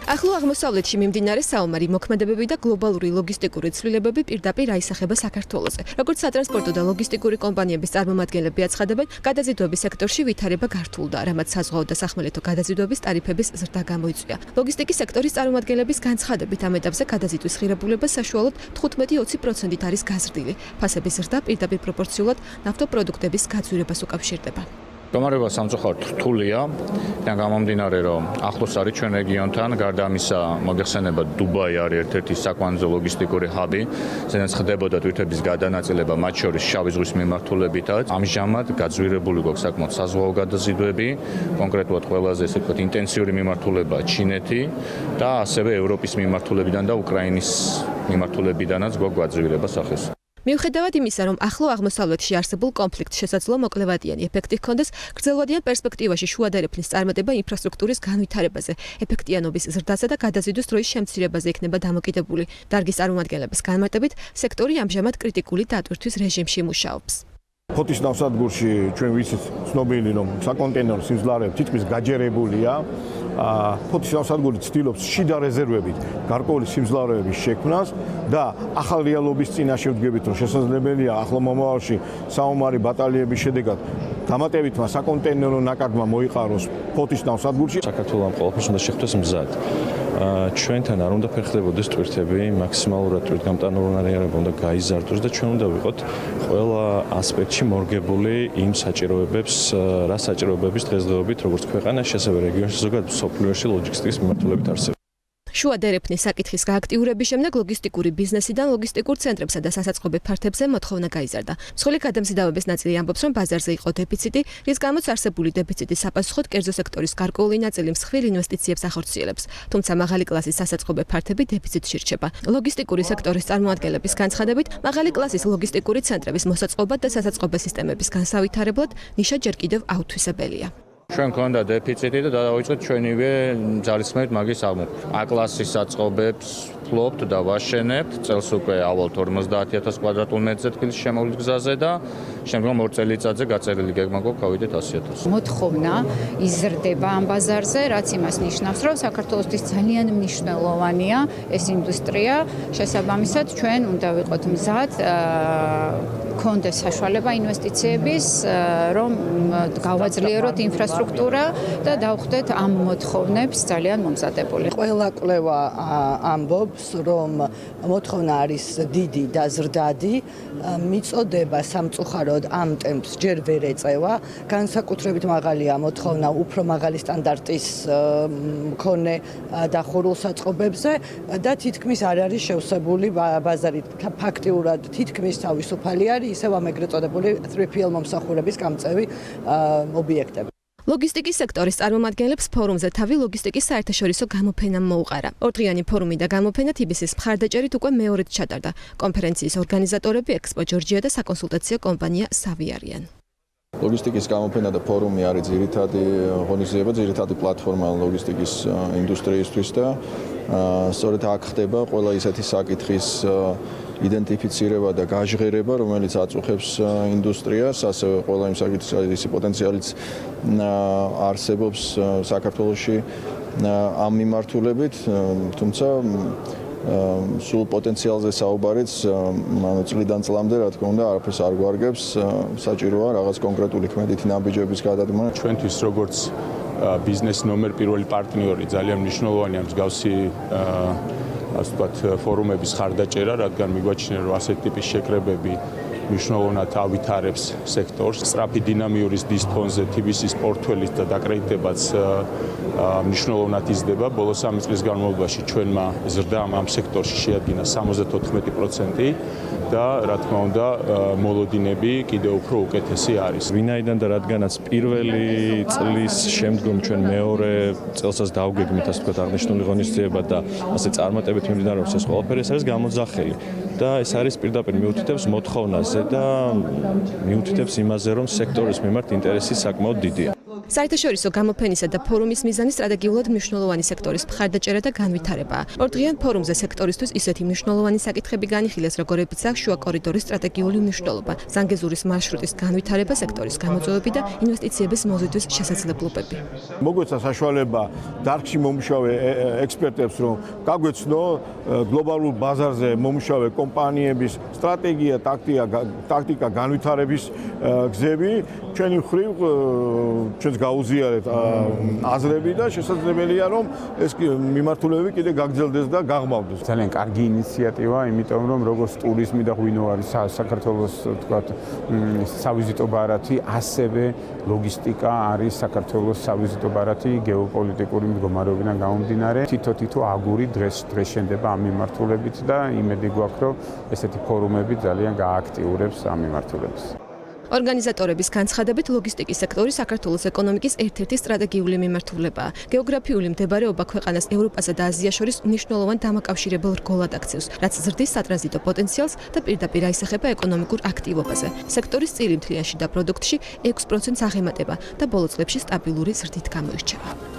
ახლო აღმოსავლეთში მიმდინარე საომარი მოქმედებები და გლობალური ლოგისტიკური ცვლილებები პირდაპირ აისახება საქართველოზე. Როგორც სატრანსპორტო და ლოგისტიკური კომპანიების წარმომადგენლები აცხადებენ, გადაზიდვების სექტორში ვითარება გართულდა, რამაც საზღვაო და სახმელეთო გადაზიდვების ტარიფების ზრდა გამოიწვია. ლოგისტიკის სექტორის წარმომადგენლების განცხადებით ამ ეტაპზე გადაზიდვის ღირებულება საშუალოდ 15-20%-ით არის გაზრდილი. ფასების ზრდა პირდაპირ პროპორციულად ნავთობპროდუქტების გაძვირებას უკავშირდება. მდგომარეობა სამწუხაროდ რთულია, თან გამომდინარე, რომ ახლოს არის ჩვენ რეგიონთან, გარდა ამისა, მოგეხსენებათ, დუბაი არის ერთ-ერთი საკვანძო ლოგისტიკური ჰაბი, სადაც ხდებოდა თვითების გადანაწილება, მათ შორის შავი ზღვის მიმართულებითაც. ამჟამად გაძვირებული გვაქვს საკმაოდ საზღვაო გადაზიდვები, კონკრეტულად ყველაზე ესე ვთქვათ, ინტენსიური მიმართულება ჩინეთი და ასევე ევროპის მიმართულებიდან და უკრაინის მიმართულებიდანაც გვაქვს გაძვირება სახეს. მიუხედავად იმისა, რომ ახლო აღმოსავლეთში არსებულ კონფლიქტს შესაძლოა მოკლევადიანი ეფექტი ჰქონდეს, გრძელვადიან პერსპექტივაში შუადერეფნის წარმატება ინფრასტრუქტურის განვითარებაზე, ეფექტიანობის ზრდასა და გადაზიდვის დროის შემცირებაზე იქნება დამოკიდებული. დარგის წარმომადგენლების განმარტებით, სექტორი ამჟამად კრიტიკული დატვირთვის რეჟიმში მუშაობს. ფოთის ნავსადგურში ჩვენ ვიცით ცნობილი, რომ საკონტეინერო სიმძლავრე თითქმის გაჯერებულია. ფოთის ნავსადგური ცდილობს შიდა რეზერვებით გარკვეული სიმძლავრეების შექმნას და ახალ რეალობის წინაშე ვდგებით, რომ შესაძლებელია ახლო მომავალში საომარი ბატალიების შედეგად დამატებითმა საკონტეინერო ნაკადმა მოიყაროს ფოთის ნავსადგურში. საქართველოს ამ ყველაფერს უნდა შეხვდეს მზად. ჩვენთან არ უნდა ფერხდებოდეს ტვირთები, მაქსიმალურად ტვირთგამტანურნარიანობა უნდა გაიზარდოს და ჩვენ უნდა ვიყოთ ყველა ასპექტში მორგებული იმ საჭიროებებს, რა საჭიროებების დღესდღეობით, როგორც ქვეყანაში, ასევე რეგიონში, ზოგადად მსოფლიოში ლოჯისტიკის მიმართულებით არსებობს. შუადერეფნის საკითხის გააქტიურების შემდეგ ლოგისტიკური ბიზნესიდან ლოგისტიკურ ცენტრებსა და სასაწყობე ფართებზე მოთხოვნა გაიზარდა. მსხვილი გადამზიდავების ნაწილი ამბობს, რომ ბაზარზე იყო დეფიციტი, რის გამოც არსებული დეფიციტის საპასუხოდ კერძო სექტორის გარკვეული ნაწილი მსხვილ ინვესტიციებს ახორციელებს. თუმცა მაღალი კლასის სასაწყობე ფართები დეფიციტში რჩება. ლოგისტიკური სექტორის წარმომადგენლების განცხადებით, მაღალი კლასის ლოგისტიკური ცენტრების მოსაწყობად და სასაწყობე სისტემების განსავითარებლად ნიშა ჯერ კიდევ აუთვისებელია. ჩვენ გქონდა დეფიციტი და დავიწყეთ ჩვენივე ძალისხმევით მაგის აღმოფხვრა. A-კლასის საწყობებს ფლობთ და ვაშენებთ. წელს უკვე ავალთ 50,000 კვადრატულ მეტრზე თბილისში შემოვლის გზაზე და შემდგომ 2 წელიწადზე გაწერილი გეგმა გვაქვს გავიდეთ 100,000. მოთხოვნა იზრდება ამ ბაზარზე, რაც იმას ნიშნავს, რომ საქართველოსთვის ძალიან მნიშვნელოვანია ეს ინდუსტრია. შესაბამისად, ჩვენ უნდა ვიყოთ მზად კონდეს საშუალება ინვესტიციების, რომ გავაძლიეროთ ინფრასტრუქტურა და დავხვდეთ ამ მოთხოვნებს ძალიან მომზადებული. ყველა კვლევა ამბობს, რომ მოთხოვნა არის დიდი და ზრდადი, მიწოდება სამწუხაროდ ამ ტემპს ჯერ ვერ ეწევა, განსაკუთრებით მაღალია მოთხოვნა უფრო მაღალი სტანდარტის მქონე და ხურულ საწყობებზე და თითქმის არ არის შევსებული ბაზარი. ფაქტიურად თითქმის თავისუფალი არის ისევ ამ ეგრეთ წოდებული 3PL მომსახურების გამწევი ობიექტები. ლოგისტიკის სექტორის წარმომადგენლებს ფორუმზე თავი ლოგისტიკის საერთაშორისო გამოფენა მოუყარა. ორდღიანი ფორუმი და გამოფენა TBC-ის მხარდაჭერით უკვე მეორედ ჩატარდა. კონფერენციის ორგანიზატორები ექსპო ჯორჯია და საკონსულტაციო კომპანია SAVI არიან. ლოგისტიკის გამოფენა და ფორუმი არის ძირითადი ღონისძიება, ძირითადი პლატფორმა ლოგისტიკის ინდუსტრიისთვის და სწორედ აქ ხდება ყველა ისეთი საკითხის იდენტიფიცირება და გაჟღერება, რომელიც აწუხებს ინდუსტრიას, ასევე ყველა იმ საკითხის პოტენციალიც არსებობს საქართველოში ამ მიმართულებით, თუმცა სულ პოტენციალზე საუბარიც წლიდან წლამდე, რა თქმა უნდა, არაფერს არ გვარგებს, საჭიროა რაღაც კონკრეტული ქმედითი ნაბიჯების გადადგმა. ჩვენთვის როგორც ბიზნეს ნომერ პირველი პარტნიორი ძალიან მნიშვნელოვანია მსგავსი ასე ვთქვათ ფორუმების ხარდაჭერა, რადგან მიგვაჩნია, რომ ასეთი ტიპის შეკრებები მნიშვნელოვნად ავითარებს სექტორს. სწრაფი დინამიური ზრდის ფონზე TBC-ის პორტფელის და დაკრედიტებაც მნიშვნელოვნად იზრდება. ბოლოს 3 წლის განმავლობაში ჩვენმა ზრდა ამ სექტორში შეადგინა 74% და რა თქმა უნდა მოლოდინები კიდევ უფრო უკეთესი არის. ვინაიდან და რადგანაც პირველი წლის შემდგომ ჩვენ მეორე წელსაც დავგეგმით ასე ვთქვათ აღნიშნული ღონისძიება და ასე წარმატებით მიმდინარეობს ეს ყველაფერი, ეს არის გამოძახილი და ეს არის პირდაპირ მიუთითებს მოთხოვნაზე და მიუთითებს იმაზე, რომ სექტორის მიმართ ინტერესი საკმაოდ დიდია. საერთაშორისო გამოფენისა და ფორუმის მიზანი სტრატეგიულად მნიშვნელოვანი სექტორის მხარდაჭერა და განვითარებაა. ორდღიან ფორუმზე სექტორისთვის ისეთი მნიშვნელოვანი საკითხები განიხილეს, როგორებიცაა შუა კორიდორის სტრატეგიული მნიშვნელობა, ზანგეზურის მარშრუტის განვითარება, სექტორის გამოწვევები და ინვესტიციების მოზიდვის შესაძლებლობები. მოგვეცა საშუალება დარგში მომუშავე ექსპერტებს, რომ გაგვეცნო გლობალურ ბაზარზე მომუშავე კომპანიების სტრატეგია, ტაქტიკა განვითარების გზები, ჩვენი მხრივ ჩვენს გაუზიარეთ აზრები და შესაძლებელია რომ ეს მიმართულებები კიდე გაგრძელდეს და გაღმავდეს. ძალიან კარგი ინიციატივა, იმიტომ რომ როგორც ტურიზმი და ღვინო არის საქართველოს თქვათ სავიზიტო ბარათი, ასევე ლოგისტიკა არის საქართველოს სავიზიტო ბარათი გეოპოლიტიკური მდგომარეობიდან გამომდინარე. თითო აგური დღეს შენდება ამ მიმართულებით და იმედი გვაქვს, რომ ესეთი ფორუმები ძალიან გააქტიურებს ამ მიმართულებას. ორგანიზატორების განცხადებით, ლოგისტიკის სექტორი საქართველოს ეკონომიკის ერთ-ერთი სტრატეგიული მიმართულებაა. გეოგრაფიული მდებარეობა ქვეყანას ევროპასა და აზიას შორის მნიშვნელოვან დამაკავშირებელ რგოლად აქცევს, რაც ზრდის სატრანზიტო პოტენციალს და პირდაპირ აისახება ეკონომიკურ აქტივობაზე. სექტორის წილი მთლიანში და პროდუქტში 6%-ს აღემატება და ბოლო წლებში სტაბილური ზრდით გამოირჩევა.